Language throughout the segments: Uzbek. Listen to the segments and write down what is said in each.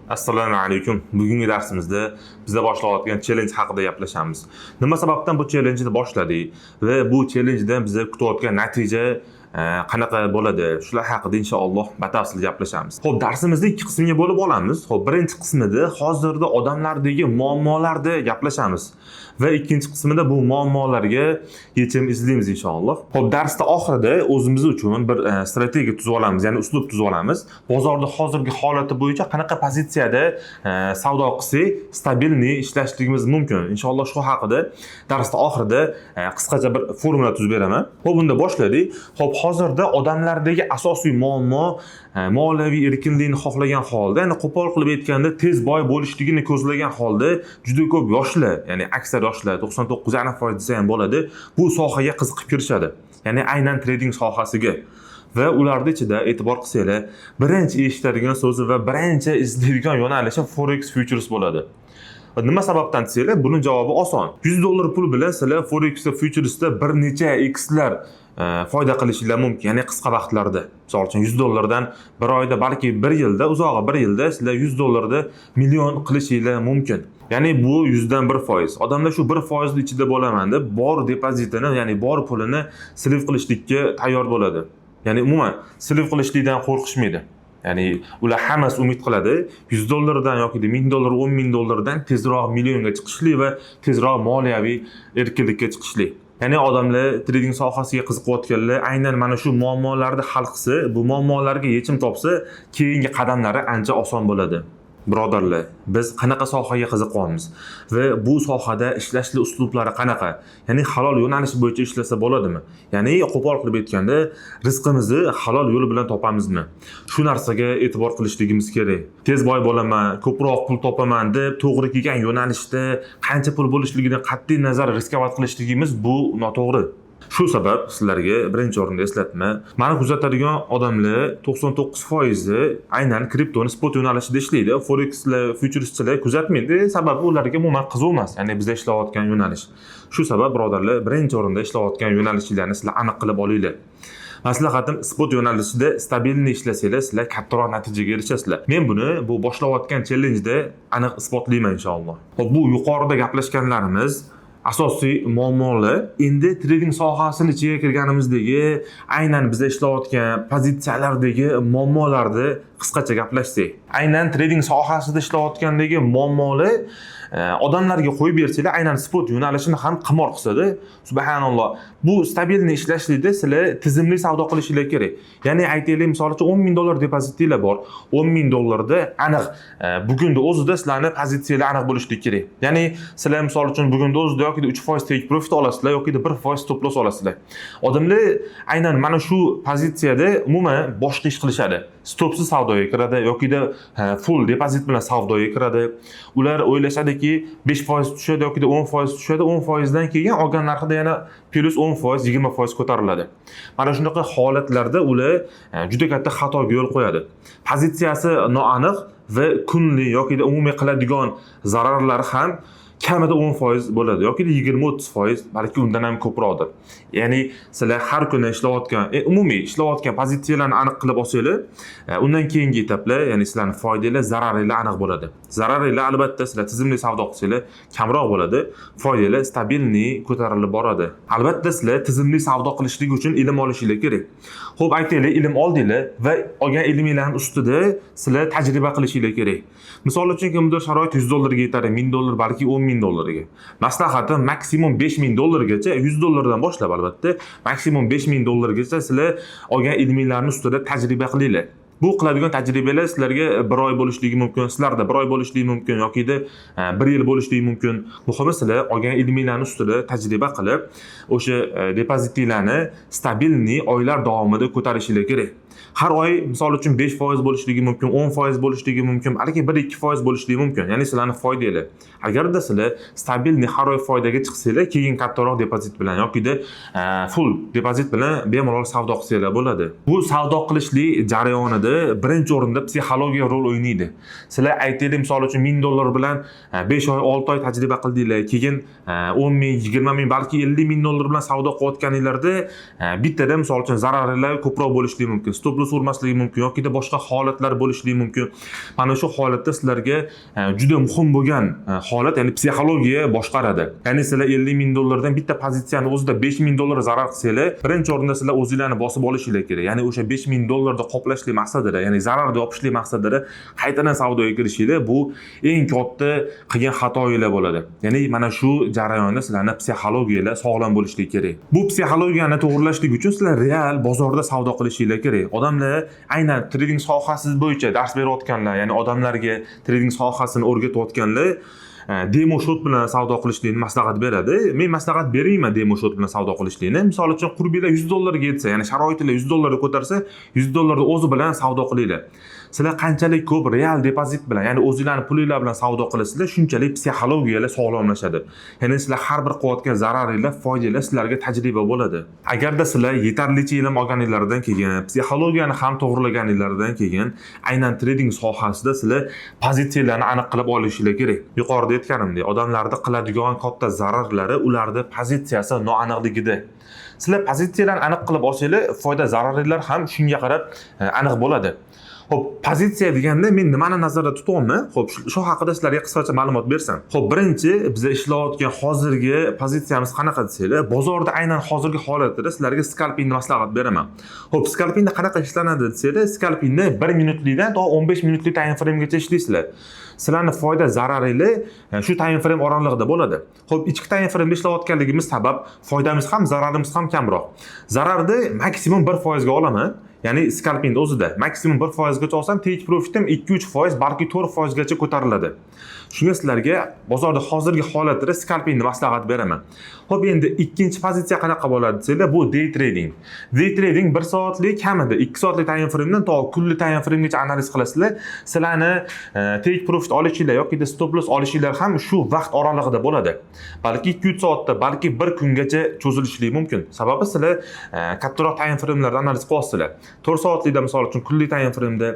Assalomu alaykum. Bugungi darsimizda bizda boshlayotgan challenge haqida gaplashamiz. Nima sababdan bu challenge'ni boshladik va bu challenge'dan biza kutayotgan natija qanaqa bo'ladi? Shular haqida inshaalloh batafsil gaplashamiz. Xo'p, darsimizni ikki qismga bo'lib olamiz. Xo'p, birinchi qismida hozirda odamlardagi muammolarni gaplashamiz va ikkinchi qismida bu muammolarga yechim izlaymiz inshaalloh. Xo'p, darsda oxirida o'zimiz uchun bir strategiya tuzib olamiz, ya'ni uslub tuzib olamiz. Bozorda hozirgi holati bo'yicha qanaqa pozitsiyada savdo qilsak, stabilni ishlashligimiz mumkin. Inshaalloh shu haqida darsda oxirida qisqacha bir formula tuzib beraman. Xo'p, unda boshladik. Xo'p, hozirda odamlardagi asosiy muammo moliyaviy erkinlikni xohlagan holda, ya'ni qo'pol qilib aytganda tez boy bo'lishligini ko'zlagan holda juda ko'p yoshlar, ya'ni aksar yoshlar 99% desa ham bo'ladi, bu sohaga qiziqib kirishadi. Ya'ni aynan trading sohasiga. Va ularda ichida e'tibor qilsanglar, birinchi eshitadigan so'zi va birinchi izlaydigan yo'nalishi forex futures bo'ladi. Nima sababdan desanglar, buning javobi oson. $100 pul bilan sizlar forex va futuresda bir necha x'lar foyda qilishinglar mumkin, ya'ni qisqa vaqtlarda. Misol uchun $100 dan bir oyda, balki bir yilda, uzog'i bir yilda sizlar $100 da million qilishinglar mumkin. Ya'ni bu 100dan 1%. Odamlar shu 1% ichida bo'laman deb bor depozitini, ya'ni bor pulini sliv qilishlikka tayyor bo'ladi. Ya'ni umuman sliv qilishlikdan qo'rqishmaydi. Ya'ni ular hammasi umid qiladi $100 dan yoki $1000, $10,000 dan tezroq millionga chiqishlik va tezroq moliyaviy erkinlikka chiqishlik. Ya'ni odamlar trading sohasiga qiziqayotganlar aynan mana shu muammolarni hal qilsa, bu muammolarga yechim topsa, keyingi qadamlari ancha oson bo'ladi. Birodarlar, biz qanaqa sohaga qiziqamiz va bu sohada ishlashli uslublari qanaqa? Ya'ni halol yo'nalish bo'yicha ishlasa bo'ladimi? Ya'ni qo'pol qilib aytganda, rizqimizni halol yo'l bilan topamizmi? Shu narsaga e'tibor qilishligimiz kerak. Tez boy bo'laman, ko'proq pul topaman deb to'g'ri kelgan yo'nalishda qancha pul bo'lishligidan qat'iy nazar riskovat qilishligimiz bu noto'g'ri. Shu sabab sizlarga birinchi o'rinda eslatma. Meni kuzatadigan odamlar 99% aynan kriptoni spot yo'nalishida ishlaydi. Forexlar, futureschilar kuzatmaydi. Sababi ularga umuman qiziq emas. Ya'ni bizda ishlayotgan yo'nalish. Shu sabab birodarlar, birinchi o'rinda ishlayotgan yo'nalishlarni sizlar aniq qilib olinglar. Maslahatim, spot yo'nalishida stabilni ishlasanglar, sizlar kattaroq natijaga erishasizlar. Men buni bu boshlayotgan challenge-da aniq isbotlayman inshaalloh. Xo'p, bu yuqorida gaplashganlarimiz asosiy muammolar. Endi trading sohasini ichiga kirganimizdagi aynan biz ishlayotgan pozitsiyalardagi muammolarni qisqacha gaplashsak. Aynan trading sohasida ishlayotgandagi muammolar odamlarga qo'yib bersanglar, aynan spot yo'nalishini ham qimor qilsa-da, subhanalloh, bu stabilni ishlashlikda sizlar tizimli savdo qilishinglar kerak. Ya'ni aytaylik, misol uchun $10,000 depozitinglar bor. $10,000 da aniq bugunda o'zida sizlarning pozitsiyanglar aniq bo'lishligi kerak. Ya'ni sizlar misol uchun bugunda o'zida yoki 3% take profit olasizlar yoki 1% stop loss olasizlar. Odamlar aynan mana shu pozitsiyada umuman boshqa ish qilishadi. Stopsiz savdoga kiradi yoki full depozit bilan savdoga kiradi. Ular o'ylashadiki 5% tushadi yoki 10% tushadi, 10% dan keyin olgan narxida yana plus 10%, 20% ko'tariladi. Mana shunaqa holatlarda ular juda katta xatoga yo'l qo'yadi. Pozitsiyasi noaniq va kunli yoki umumiy qiladigan zararlari ham kamida 10% bo'ladi yoki 20-30%, balki undan ham ko'proqdir. Ya'ni sizlar har kuni ishlayotgan, umumiy ishlayotgan pozitsiyalarni aniq qilib olsanglar, undan keyingi etaplar, ya'ni sizlarning foydanglar, zararinglar aniq bo'ladi. Zararinglar albatta sizlar tizimli savdo qilsanglar kamroq bo'ladi, foydanglar stabilni ko'tarilib boradi. Albatta sizlar tizimli savdo qilishlik uchun ilm olishinglar kerak. Xo'p, aytaylik, ilm oldinglar va olgan ilminglarning ustida sizlar tajriba qilishinglar kerak. Misol uchun kimdir sharoit $100 ga yetadi, $1000, balki $10,000 ga. Maslahatim maksimum $5,000 gacha, $100 dan boshlab albatta, maksimum $5,000 gacha sizlar olgan ilminglarning ustida tajriba qilinglar. Bu qiladigan tajribalar sizlarga 1 oy bo'lishligi mumkin, sizlarda 1 oy bo'lishligi mumkin yoki 1 yil bo'lishligi mumkin. Muhimi sizlar olgan ilminglarning ustida tajriba qilib, o'sha depozitinglarni stabilni oylar davomida ko'tarishinglar kerak. Har oy misol uchun 5% bo'lishligi mumkin, 10% bo'lishligi mumkin, balki 1-2% bo'lishligi mumkin. Ya'ni sizlarning foydanglar. Agarda sizlar stabilni har oy foydaga chiqsanglar, keyin kattaroq depozit bilan yoki full depozit bilan bemalol savdo qilsanglar bo'ladi. Bu savdo qilishlik jarayonida birinchi o'rinda psixologiya rol o'ynaydi. Sizlar aytaylik, misol uchun $1000 bilan 5 oy, 6 oy tajriba qildinglar, keyin 10,000, 20,000, balki $50,000 bilan savdo qilayotganinglarda bittada misol uchun zararinglar ko'proq bo'lishligi mumkin. stop loss urmasligi mumkin yoki boshqa holatlar bo'lishligi mumkin. Mana shu holatda sizlarga juda muhim bo'lgan holat, ya'ni psixologiya boshqaradi. Ya'ni sizlar 50 ming dollardan bitta pozitsiyani o'zida 5 ming dollar zarar qilsanglar, birinchi o'rinda sizlar o'zingizlarni bosib olishinglar kerak. Ya'ni o'sha 5 ming dollarni qoplashlik maqsadida, ya'ni zararni yopishlik maqsadida qaytadan savdoga kirishinglar bu eng katta qilgan xatoinglar bo'ladi. Ya'ni mana shu jarayonda sizlarni psixologiyalar sog'lom bo'lishligi kerak. Bu psixologiyani to'g'rilashlik uchun sizlar real bozorda savdo qilishinglar kerak. Odamlar aynan trading sohasi bo'yicha dars berayotganlar, ya'ni odamlarga trading sohasini o'rgatayotganlar demo shot bilan savdo qilishlikni maslahat beradi. Men maslahat berayman demo shot bilan savdo qilishlikni. Misol uchun qurbinglar 100 dollarga yetsa, ya'ni sharoitlar 100 dollarga ko'tarsa, 100 dollarni o'zi bilan savdo qilinglar. Sizlar qanchalik ko'p real depozit bilan, ya'ni o'zingizlarning pulinglar bilan savdo qilasizlar, shunchalik psixologiyalar sog'lomlashadi. Ya'ni sizlar har bir qilayotgan zararinglar, foydalar sizlarga tajriba bo'ladi. Agarda sizlar yetarlicha ilm olganinglardan keyin, psixologiyani ham to'g'rilaganinglardan keyin, aynan trading sohasida sizlar pozitsiyalarni aniq qilib olishinglar kerak. Yuqorida aytganimdek, odamlarda qiladigan katta zararlari ularda pozitsiyasi noaniqligida. Sizlar pozitsiyalarni aniq qilib olsanglar, foyda zararlar ham shunga qarab aniq bo'ladi. Xo'p, pozitsiya deganda men nimani nazarda tutyapman? Xo'p, shu haqida sizlarga qisqacha ma'lumot bersam. Xo'p, birinchi biz ishlayotgan hozirgi pozitsiyamiz qanaqa desanglar, bozorda aynan hozirgi holatda sizlarga scalpingni maslahat beraman. Xo'p, scalpingda qanaqa ishlanadi desanglar, scalpingni 1 minutlikdan to 15 minutlik time framegacha ishlaysizlar. Sizlarni foyda zararinglar shu time frame oralig'ida bo'ladi. Xo'p, ichki time frame ishlayotganligimiz sabab foydamiz ham, zararimiz ham kamroq. Zararni maksimum 1% ga olaman. Ya'ni scalpingda o'zida maksimum 1% gacha olsam, take profitim 2-3%, balki 4% gacha ko'tariladi. Shunga sizlarga bozorda hozirgi holatda scalpingni maslahat beraman. Xo'p, endi ikkinchi pozitsiya qanaqa bo'ladi desanglar, bu day trading. Day trading 1 soatlik kamida 2 soatlik time framedan to kunlik time framegacha analiz qilasizlar. Sizlarni take profit olishinglar yoki stop loss olishinglar ham shu vaqt oralig'ida bo'ladi. Balki 2-3 soatda, balki 1 kungacha cho'zilishligi mumkin. Sababi sizlar kattaroq time framelarda analiz qilasizlar. 4 soatlikda misol uchun kunlik time frame'da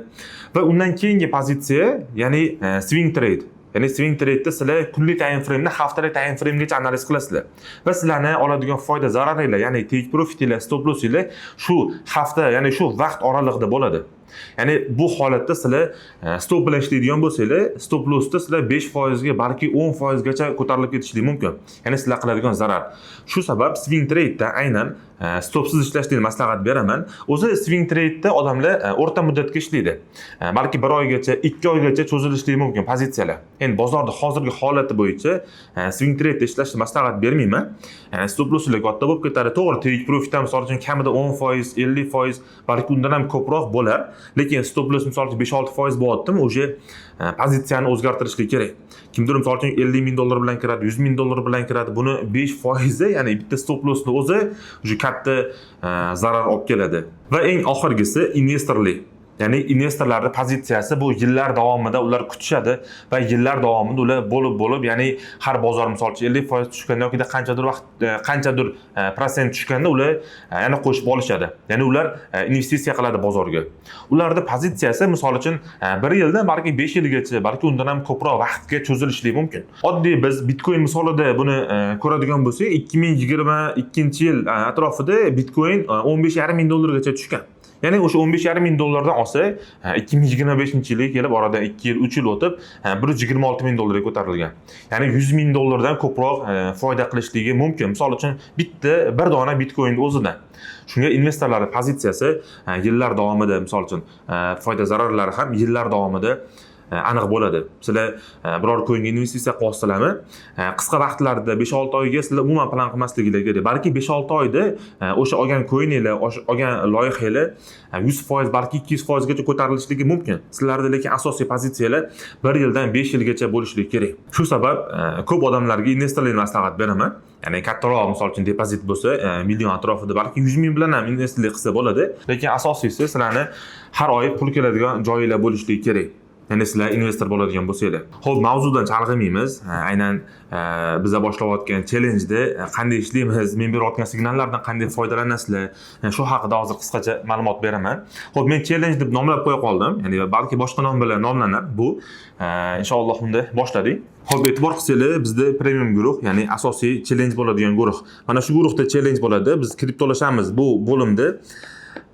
va undan keyingi pozitsiya, ya'ni swing trade. Ya'ni swing trade'da sizlar kunlik time frame'ni haftalik time frame'gacha analiz qilasizlar. Va sizlarni oladigan foyda zararinglar, ya'ni take profitinglar, stop lossinglar shu hafta, ya'ni shu vaqt oralig'ida bo'ladi. Ya'ni bu holatda sizlar stop bilan ishlaydigan bo'lsanglar, stop lossda sizlar 5% ga, balki 10% gacha ko'tarilib ketishligi mumkin. Ya'ni sizlar qiladigan zarar. Shu sabab swing trade'da aynan stopsiz ishlashni maslahat beraman. O'zi swing trade'da odamlar o'rta muddatga ishlaydi. Balki 1 oygacha, 2 oygacha cho'zilishligi mumkin pozitsiyalar. Endi bozorda hozirgi holati bo'yicha swing trade'da ishlashni maslahat bermayman. Stop losslar katta bo'lib ketadi. To'g'ri, take profit ham misol uchun kamida 10%, 50%, balki undan ham ko'proq bo'lar. Lekin stop loss misol uchun 5-6% bo'lyaptimi, o'sha pozitsiyani o'zgartirishlik kerak. Kimdir misol uchun 50 ming dollar bilan kiradi, 100 ming dollar bilan kiradi. Buni 5%, ya'ni bitta stop lossni o'zi o'sha katta zarar olib keladi. Va eng oxirgisi investorlik. Ya'ni investorlarning pozitsiyasi bu yillar davomida ular kutishadi va yillar davomida ular bo'lib, ya'ni har bozor misol uchun 50% tushganda yoki qanchadir prosent tushganda ular yana qo'shib olishadi. Ya'ni ular investitsiya qiladi bozorga. Ularning pozitsiyasi misol uchun 1 yildan balki 5 yilgacha, balki undan ham ko'proq vaqtga cho'zilishligi mumkin. Oddiy biz Bitcoin misolida buni ko'radigan bo'lsak, 2022-yil atrofida Bitcoin 15,5 ming dollargacha tushgan. Ya'ni o'sha 15,5 ming dollardan olsa, 2025-yilga kelib oradan 2 yil, 3 yil o'tib 126 ming dollarga ko'tarilgan. Ya'ni 100 ming dollardan ko'proq foyda qilishligi mumkin. Misol uchun bitta bir dona Bitcoinning o'zidan. Shunga investorlarning pozitsiyasi yillar davomida, misol uchun foyda zararlari ham yillar davomida aniq bo'ladi. Sizlar biror coinga investitsiya qilasizlarmi? Qisqa vaqtlarda 5-6 oyga sizlar umuman plan qilmasligingiz kerak. Balki 5-6 oyda o'sha olgan coininglar, olgan loyihangiz 100%, balki 200% gacha ko'tarilishligi mumkin. Sizlarda lekin asosiy pozitsiyalar 1 yildan 5 yilgacha bo'lishligi kerak. Shu sabab ko'p odamlarga investorlarga maslahat beraman. Ya'ni kattaroq misol uchun depozit bo'lsa, million atrofida, balki 100 ming bilan ham investorlik qilsa bo'ladi. Lekin asosiysi sizlarni har oy pul keladigan joyinglar bo'lishligi kerak. Ya'ni sizlar investor bo'ladigan bo'lsanglar. Xo'p, mavzudan chalg'imaymiz. Aynan biz boshlayotgan challenge-da qanday ishlaymiz, men berayotgan signallardan qanday foydalanasizlar, shu haqida hozir qisqacha ma'lumot beraman. Xo'p, men challenge deb nomlab qo'ya qoldim. Ya'ni balki boshqa nom bilan nomlanar. Bu inshaalloh unda boshladik. Xo'p, e'tibor qilsanglar, bizda premium guruh, ya'ni asosiy challenge bo'ladigan guruh. Mana shu guruhda challenge bo'ladi. Biz kriptolashamiz bu bo'limda.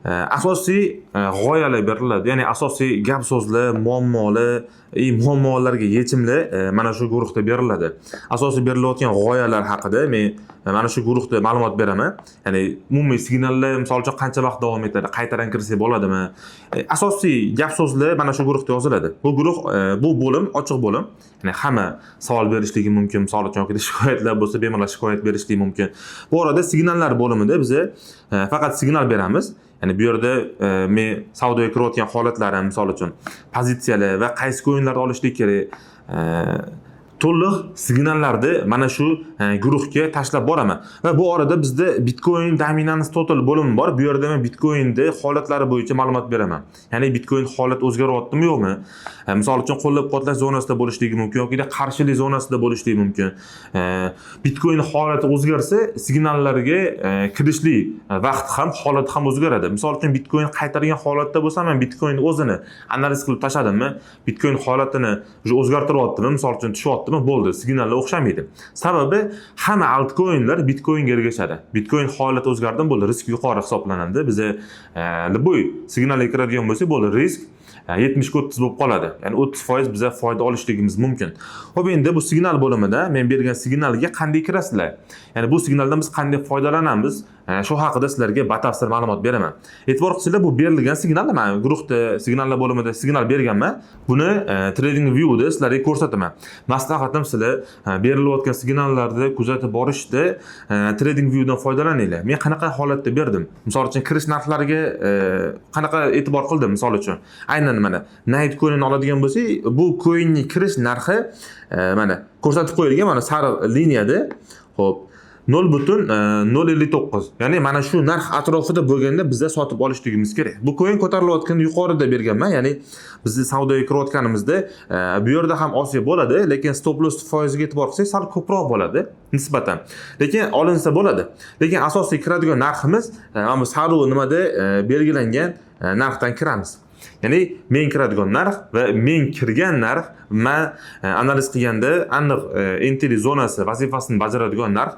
asosiy g'oyalar beriladi. Ya'ni asosiy gap so'zlar, muammolarga yechimlar mana shu guruhda beriladi. Asosiy berilayotgan g'oyalar haqida men mana shu guruhda ma'lumot beraman. Ya'ni umumiy signallar misol uchun qancha vaqt davom etadi, qaytadan kirsak bo'ladimi? Asosiy gap so'zlar mana shu guruhda yoziladi. Bu guruh bu bo'lim ochiq bo'lim. Ya'ni hamma savol berishligi mumkin. Misol uchun yoki shikoyatlar bo'lsa, bemalol shikoyat berishligi mumkin. Bu orada signallar bo'limida biz faqat signal beramiz. Ya'ni bu yerda men savdoga kirayotgan holatlarim, misol uchun pozitsiyalar va qaysi o'yinlarda olishlik kerak, to'liq signallarni mana shu guruhga tashlab boraman. Va bu orada bizda Bitcoin Dominance Total bo'limi bor. Bu yerda men Bitcoinda holatlari bo'yicha ma'lumot beraman. Ya'ni Bitcoin holat o'zgaryaptimi yo'qmi? Misol uchun qo'llab-quvvatlash zonasida bo'lishligi mumkin yoki qarshilik zonasida bo'lishligi mumkin. Bitcoin holati o'zgarsa, signallarga kirishlik vaqt ham, holat ham o'zgaradi. Misol uchun Bitcoin qaytarilgan holatda bo'lsa, men Bitcoin o'zini analiz qilib tashladimmi? Bitcoin holatini o'zgartiryaptimi? Misol uchun tushyaptimi? Bo'ldi, signallar o'xshamaydi. Sababi hamma altcoinlar Bitcoinga ergashadi. Bitcoin holati o'zgardimi, bo'ldi, risk yuqori hisoblanadi. Biz liboy signalga kiradigan bo'lsa, bo'ldi, risk 70-30 bo'lib qoladi. Ya'ni 30% biza foyda olishligimiz mumkin. Xo'p, endi bu signal bo'limida men bergan signalga qanday kirasizlar? Ya'ni bu signaldan biz qanday foydalanamiz? Shu haqida sizlarga batafsil ma'lumot beraman. E'tibor qilsanglar, bu berilgan signal, men guruhda signallar bo'limida signal berganman. Buni Trading View'da sizlarga ko'rsataman. Maslahatim sizlar berilayotgan signallarni kuzatib borishda Trading View'dan foydalaninglar. Men qanaqa holatda berdim? Misol uchun kirish narxlariga qanaqa e'tibor qildim, misol uchun. Aynan mana Night coin'ini oladigan bo'lsak, bu coinning kirish narxi mana ko'rsatib qo'yilgan, mana sariq liniyada. Xo'p, 0.059. Ya'ni mana shu narx atrofida bo'lganda bizda sotib olishligimiz kerak. Bu coin ko'tarilayotganda yuqorida berganman. Ya'ni bizni savdoga kirayotganimizda bu yerda ham osiyo bo'ladi, lekin stop loss foiziga e'tibor qilsak, sal ko'proq bo'ladi nisbatan. Lekin olinsa bo'ladi. Lekin asosiy kiradigan narximiz mana bu sariq nimada belgilangan narxdan kiramiz. Ya'ni men kiradigan narx va men kirgan narx, men analiz qilganda aniq entity zonasi vazifasini bajaradigan narx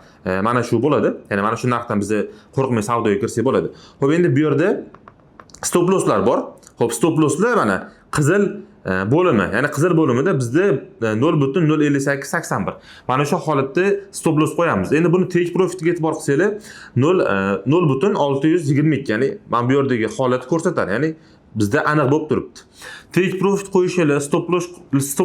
mana shu bo'ladi. Ya'ni mana shu narxdan biz qo'rqmay savdoga kirsak bo'ladi. Xo'p, endi bu yerda stop losslar bor. Xo'p, stop losslar mana qizil bo'limi. Ya'ni qizil bo'limida bizda 0.05881. Mana shu holatda stop loss qo'yamiz. Endi buni take profitga e'tibor qilsanglar 0.622. Ya'ni mana bu yerdagi holat ko'rsatadi. Ya'ni bizda aniq bo'lib turibdi. Take profit qo'yishinglar, stop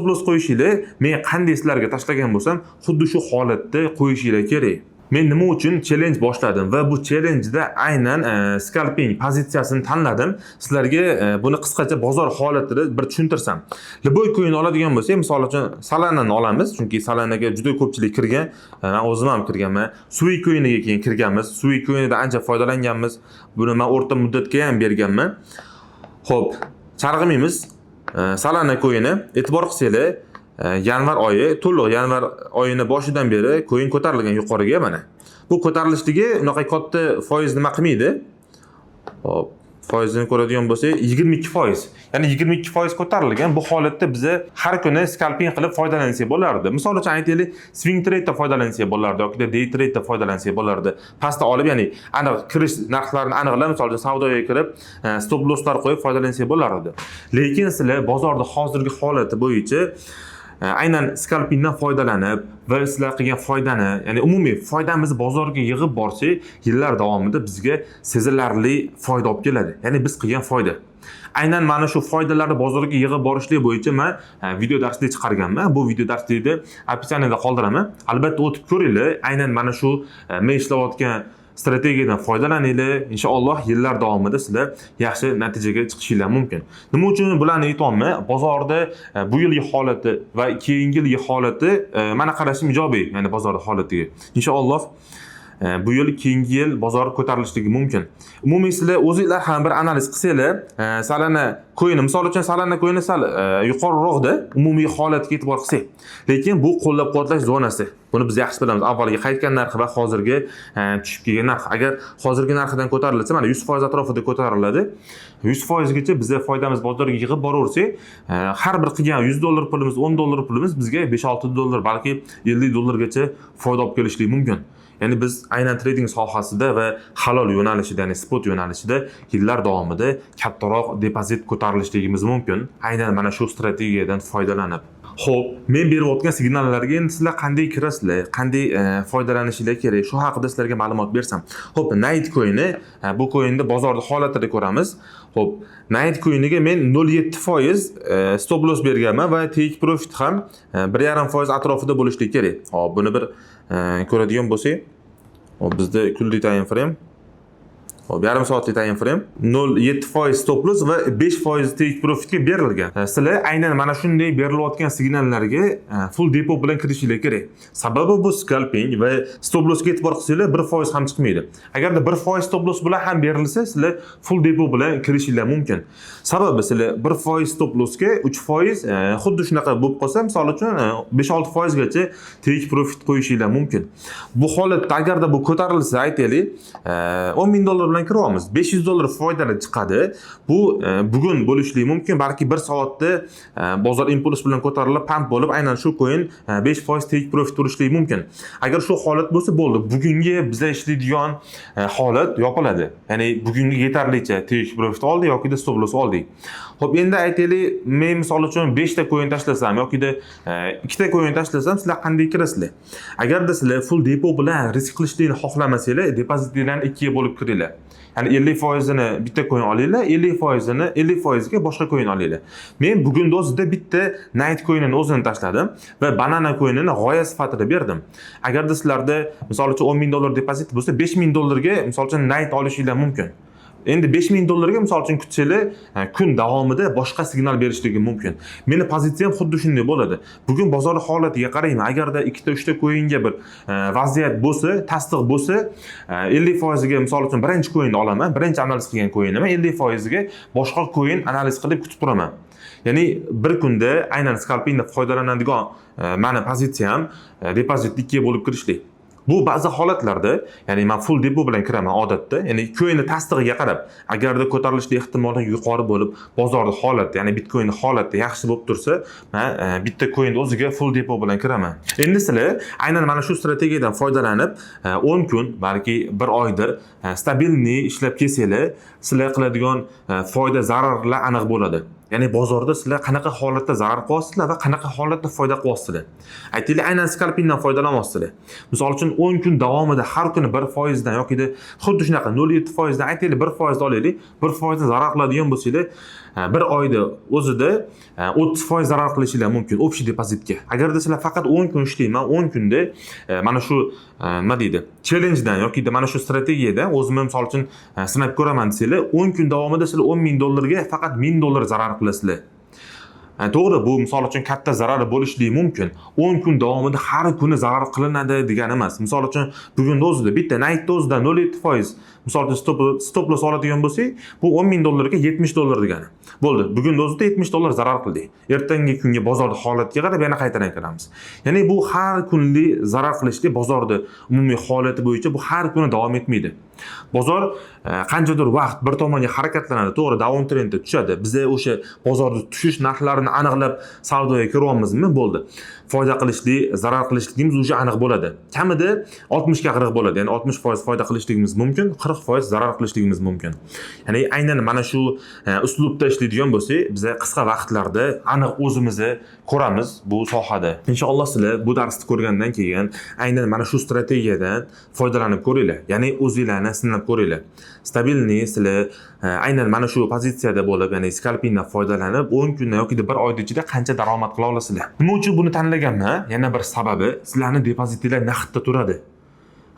loss qo'yishinglar men qanday sizlarga tashlagan bo'lsam, xuddi shu holatda qo'yishinglar kerak. Men nima uchun challenge boshladim va bu challenge-da aynan scalping pozitsiyasini tanladim. Sizlarga buni qisqacha bozor holatini bir tushuntirsam. Liboy coin oladigan bo'lsak, misol uchun Solana'ni olamiz, chunki Solanaga juda ko'pchilik kirgan. Men o'zim ham kirganman. Sui coin'iga keyin kirganmiz. Sui coin'idan ancha foydalanganmiz. Buni men o'rta muddatga ham berganman. Xo'p, charg'amaymiz. Solana coin'i e'tibor qilsanglar, yanvar oyi, to'liq yanvar oyini boshidan beri coin ko'tarilgan yuqoriga mana. Bu ko'tarilishligi unaqa katta foiz nima qilmaydi. Xo'p, foizini ko'radigan bo'lsak, 22%. Ya'ni 22% ko'tarilgan. Bu holatda biz har kuni scalping qilib foydalansak bo'lardi. Misol uchun aytaylik, swing trade da foydalansak bo'lardi yoki day trade da foydalansak bo'lardi. Pastda olib, ya'ni aniq kirish narxlarini aniqlab, misol uchun savdoga kirib, stop losslar qo'yib foydalansak bo'lardi. Lekin sizlar bozorda hozirgi holati bo'yicha aynan scalpingdan foydalanib va sizlar qilgan foydani, ya'ni umumiy foydamizni bozorga yig'ib borsak, yillar davomida bizga sezilarli foyda olib keladi. Ya'ni biz qilgan foyda. Aynan mana shu foydalarni bozorga yig'ib borishlik bo'yicha men video darslik chiqarganman. Bu video darslikni opisiyaniyada qoldiraman. Albatta o'tib ko'ringlar. Aynan mana shu men ishlayotgan strategiyadan foydalaninglar. Inshaalloh yillar davomida sizlar yaxshi natijaga chiqishinglar mumkin. Nima uchun bularni aytayapman? Bozorda bu yilgi holati va keyingi yilgi holati mana qarashim ijobiy, ya'ni bozor holatiga. Inshaalloh bu yil keyingi yil bozor ko'tarilishligi mumkin. Umumiy sizlar o'zingizlar ham bir analiz qilsanglar, Solana coin'i, misol uchun Solana coin'i sal yuqoriroqda umumiy holatga e'tibor qilsak. Lekin bu qo'llab-quvvatlash zonasi. Buni biz yaxshi bilamiz. Avvalgi qaytgan narxi va hozirgi tushib kelgan narx. Agar hozirgi narxidan ko'tarilsa, mana 100% atrofida ko'tariladi. 100% gacha biz foydamiz bozorga yig'ib boraversak, har bir qilgan $100 pulimiz, $10 pulimiz bizga $5-6 balki $50 gacha foyda olib kelishlik mumkin. Ya'ni biz aynan trading sohasida va halol yo'nalishida, ya'ni spot yo'nalishida yillar davomida kattaroq depozit ko'tarilishligimiz mumkin. Aynan mana shu strategiyadan foydalanib. Xo'p, men berib o'tgan signallarga endi sizlar qanday kirasizlar, qanday foydalanishinglar kerak, shu haqida sizlarga ma'lumot bersam. Xo'p, Nitecoin'i bu coinni bozorda holatida ko'ramiz. Xo'p, Nitecoin'iga men 0.7% stop loss berganman va take profit ham 1.5% atrofida bo'lishlik kerak. Hop, buni bir ko'radigan bo'lsak, hop bizda kunlik time frame, hop yarim soatlik time frame 0.7% stop loss va 5% take profitga berilgan. Sizlar aynan mana shunday berilayotgan signallarga full depot bilan kirishinglar kerak. Sababi bu scalping va stop lossga e'tibor qilsanglar 1% ham chiqmaydi. Agarda 1% stop loss bilan ham berilsa, sizlar full depot bilan kirishinglar mumkin. Sababi sizlar 1% stop lossga 3% xuddi shunaqa bo'lib qolsa, misol uchun 5-6% gacha take profit qo'yishinglar mumkin. Bu holatda agarda bu ko'tarilsa, aytaylik, $10,000 bilan kiryapmiz. $500 foydali chiqadi. Bu bugun bo'lishlik mumkin, balki 1 soatda bozor impuls bilan ko'tarilib, pump bo'lib, aynan shu coin 5% take profit urishlik mumkin. Agar shu holat bo'lsa, bo'ldi. Bugungi bizlar ishlaydigan holat yopiladi. Ya'ni bugungi yetarlicha take profit oldi yoki stop loss oldik. Xo'p, endi aytaylik, men misol uchun 5 ta coin tashlasam yoki 2 ta coin tashlasam, sizlar qanday kirasizlar? Agarda sizlar full depot bilan risk qilishni xohlamasanglar, depozitinglarni 2 ga bo'lib kiringlar. Ya'ni 50%ni bitta coin olinglar, 50%ni 50% ga boshqa coin olinglar. Men bugun o'zida bitta Nitecoin'ni o'zini tashladim va Banana coin'ini g'oya sifatida berdim. Agarda sizlarda misol uchun $10,000 depozit bo'lsa, $5,000 ga misol uchun Nite olishinglar mumkin. Endi $5,000 ga misol uchun kutsanglar, kun davomida boshqa signal berishligi mumkin. Meni pozitsiyam xuddi shunday bo'ladi. Bugun bozor holatiga qarayman. Agarda 2 ta 3 ta coinga bir vaziyat bo'lsa, tasdiq bo'lsa, 50% ga misol uchun birinchi coinni olaman, birinchi analiz qilgan coinimni 50% ga boshqa coin analiz qilib kutib turaman. Ya'ni bir kunda aynan scalpingdan foydalanadigan meni pozitsiyam depozit 2 ga bo'lib kirishlik. Bu ba'zi holatlarda, ya'ni men full depot bilan kiraman odatda, ya'ni coinni tasdig'iga qarab, agarda ko'tarilishli ehtimoli yuqori bo'lib, bozorning holati, ya'ni Bitcoinning holati yaxshi bo'lib tursa, men bitta coinni o'ziga full depot bilan kiraman. Endi sizlar aynan mana shu strategiyadan foydalanib, 10 kun, balki 1 oyda stabilniy ishlab kelsanglar, sizlar qiladigan foyda zararlar aniq bo'ladi. Ya'ni bozorda sizlar qanaqa holatda zarar qilyapsizlar va qanaqa holatda foyda qilyapsizlar. Aytaylik, aynan scalpingdan foydalanyapsizlar. Misol uchun 10 kun davomida har kuni 1% dan yoki xuddi shunaqa 0.7% dan aytaylik 1% olaylik, 1% dan zarar qiladigan bo'lsanglar, 1 oyda o'zida 30% zarar qilishinglar mumkin общий depozitga. Agarda sizlar faqat 10 kun ishlayman, 10 kunda mana shu nima deydi, challenge-dan yoki mana shu strategiyadan o'zim misol uchun sinab ko'raman desanglar, 10 kun davomida sizlar $10,000 ga faqat $1,000 zarar qilasizlar. To'g'ri, bu misol uchun katta zarari bo'lishligi mumkin. 10 kun davomida har kuni zarar qilinadi degani emas. Misol uchun bugun o'zida bitta Nite o'zida 0.7% misol uchun stop loss oladigan bo'lsak, bu $10,000 ga $70 degani. Bo'ldi. Bugun o'zida $70 zarar qildik. Ertangi kunga bozorning holatiga qarab yana qaytadan kiramiz. Ya'ni bu har kunlik zarar qilishlik bozorda umumiy holati bo'yicha bu har kuni davom etmaydi. Bozor qanchadir vaqt bir tomonga harakatlanadi, to'g'ri, down trendda tushadi. Biz o'sha bozorda tushish narxlarini aniqlab savdoga kiryapmizmi? Bo'ldi. Foyda qilishlik, zarar qilishligimiz o'sha aniq bo'ladi. Kamida 60 ga 40 bo'ladi. Ya'ni 60% foyda qilishligimiz mumkin, 40% zarar qilishligimiz mumkin. Ya'ni aynan mana shu uslubda ishlaydigan bo'lsak, biz qisqa vaqtlarda aniq o'zimizni ko'ramiz bu sohada. Inshaalloh sizlar bu darsni ko'rgandan keyin aynan mana shu strategiyadan foydalanib ko'ringlar. Ya'ni o'zingizlarni sinab ko'ringlar. Stabilniy sizlar aynan mana shu pozitsiyada bo'lib, ya'ni scalpingdan foydalanib 10 kundan yoki 1 oy ichida qancha daromad qila olasizlar. Nima uchun buni tanlaganman? Yana bir sababi, sizlarning depozitinglar naqdda turadi.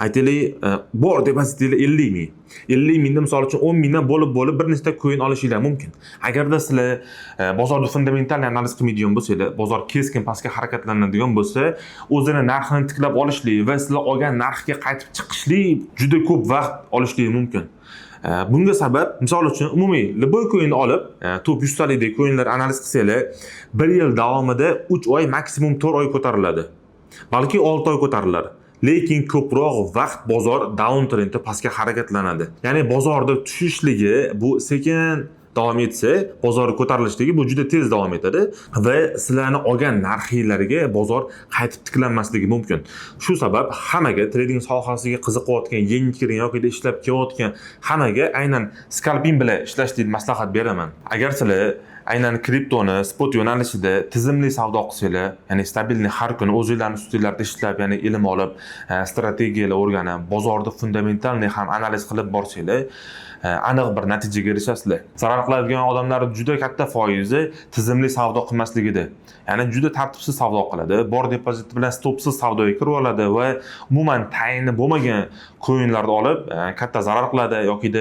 Aytaylik, bor depozitinglar 50 ming. 50 mingda misol uchun 10 mingdan bo'lib bir nechta coin olishinglar mumkin. Agarda sizlar bozorda fundamental analiz qilmaydigan bo'lsanglar, bozor keskin pastga harakatlanadigan bo'lsa, o'zini narxini tiklab olishlik va sizlar olgan narxga qaytib chiqishlik juda ko'p vaqt olishligi mumkin. Bunga sabab, misol uchun umumiy liboy coinni olib, top 100 talik coinlar analiz qilsanglar, 1 yil davomida 3 oy, maksimum 4 oy ko'tariladi. Balki 6 oy ko'tariladi. Lekin ko'proq vaqt bozor down trendda pastga harakatlanadi. Ya'ni bozorda tushishligi bu sekin davom etsa, bozor ko'tarilishligi bu juda tez davom etadi va sizlarni olgan narxinglarga bozor qaytib tiklanmasligi mumkin. Shu sabab hammaga trading sohasiga qiziqayotgan, yangi kirgan yoki ishlab kelayotgan hammaga aynan scalping bilan ishlashni maslahat beraman. Agar sizlar aynan kriptoni spot yo'nalishida tizimli savdo qilsanglar, ya'ni stabilni har kuni o'zingizlarning ustinglarda ishlab, ya'ni ilm olib, strategiyalar o'rganib, bozorda fundamentalni ham analiz qilib borsanglar, aniq bir natijaga erishasizlar. Zarar qiladigan odamlar juda katta foizi tizimli savdo qilmasligida. Ya'ni juda tartibsiz savdo qiladi, bor depozit bilan stopsiz savdoga kirib oladi va umuman tayini bo'lmagan coinlarni olib katta zarar qiladi yoki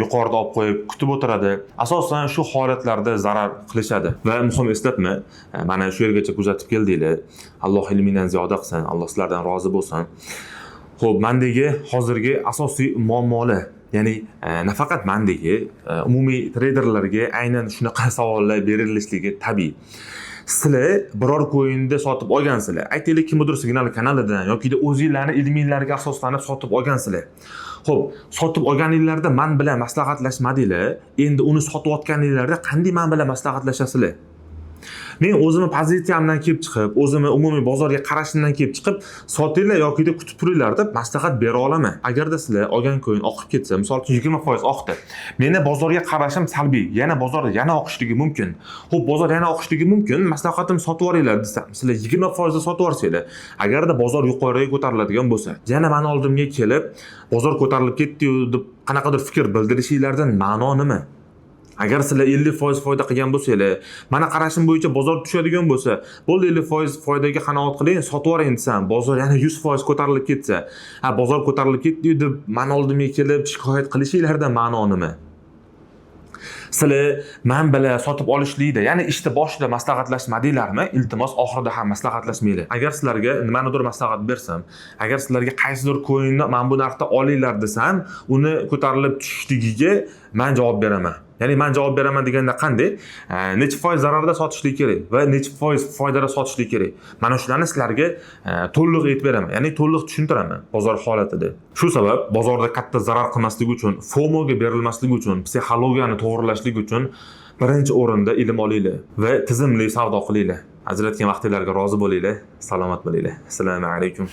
yuqorida olib qo'yib kutib o'tiradi. Asosan shu holatlarda zarar qilishadi. Va muhim eslatma, mana shu yergacha kuzatib keldinglar. Alloh ilmingizni ziyoda qilsin, Alloh sizlardan rozi bo'lsin. Xo'p, mendagi hozirgi asosiy muammolar, ya'ni nafaqat mendagi umumiy traderlarga aynan shunaqa savollar berilishligi tabiiy. Sizlar biror coinni sotib olgansizlar. Aytaylik, kimdir signal kanalidan yoki o'zingizlarning ilmingizlarga asoslanib sotib olgansizlar. Xo'p, sotib olganingizlarda men bilan maslahatlashmadinglar. Endi uni sotayotganingizlarda qanday men bilan maslahatlashasizlar? Men o'zimni pozitsiyamdan kelib chiqib, o'zimni umumiy bozorga qarashimdan kelib chiqib, sotinglar yoki kutib turinglar deb maslahat bera olaman. Agarda sizlar olgan coin oqib ketsa, misol uchun 20% oqdi. Meni bozorga qarashim salbiy, yana bozor yana oqishligi mumkin. Xo'p, bozor yana oqishligi mumkin, maslahatim sotib olinglar desam, sizlar 20% da sotib olsanglar, agarda bozor yuqoriga ko'tariladigan bo'lsa, yana men oldimga kelib, bozor ko'tarilib ketdi-yu deb qanaqadir fikr bildirishinglardan ma'no nima? Agar sizlar 50% foyda qilgan bo'lsanglar, mana qarashim bo'yicha bozor tushadigan bo'lsa, bo'ldi 50% foydaga qanoat qiling, sotib yuboring desam, bozor yana 100% ko'tarilib ketsa, bozor ko'tarilib ketdi deb men oldimga kelib shikoyat qilishinglardan ma'no nima? Sizlar men bilan sotib olishlikda, ya'ni ishni boshida maslahatlashmadinglarmi? Iltimos oxirida ham maslahatlashmanglar. Agar sizlarga nimanidir maslahat bersam, agar sizlarga qaysidir coinni men bu narxda olinglar desam, uni ko'tarilib tushishligiga men javob beraman. Ya'ni men javob beraman deganda qanday? Necha foiz zararda sotishlik kerak va necha foiz foydada sotishlik kerak. Mana shularni sizlarga to'liq aytib beraman. Ya'ni to'liq tushuntiraman bozor holatida. Shu sabab bozorda katta zarar qilmaslik uchun, FOMOga berilmaslik uchun, psixologiyani to'g'rilashlik uchun birinchi o'rinda ilm olinglar va tizimli savdo qilinglar. Ajratgan vaqtingizga rozi bo'linglar. Salomat bo'linglar. Assalomu alaykum.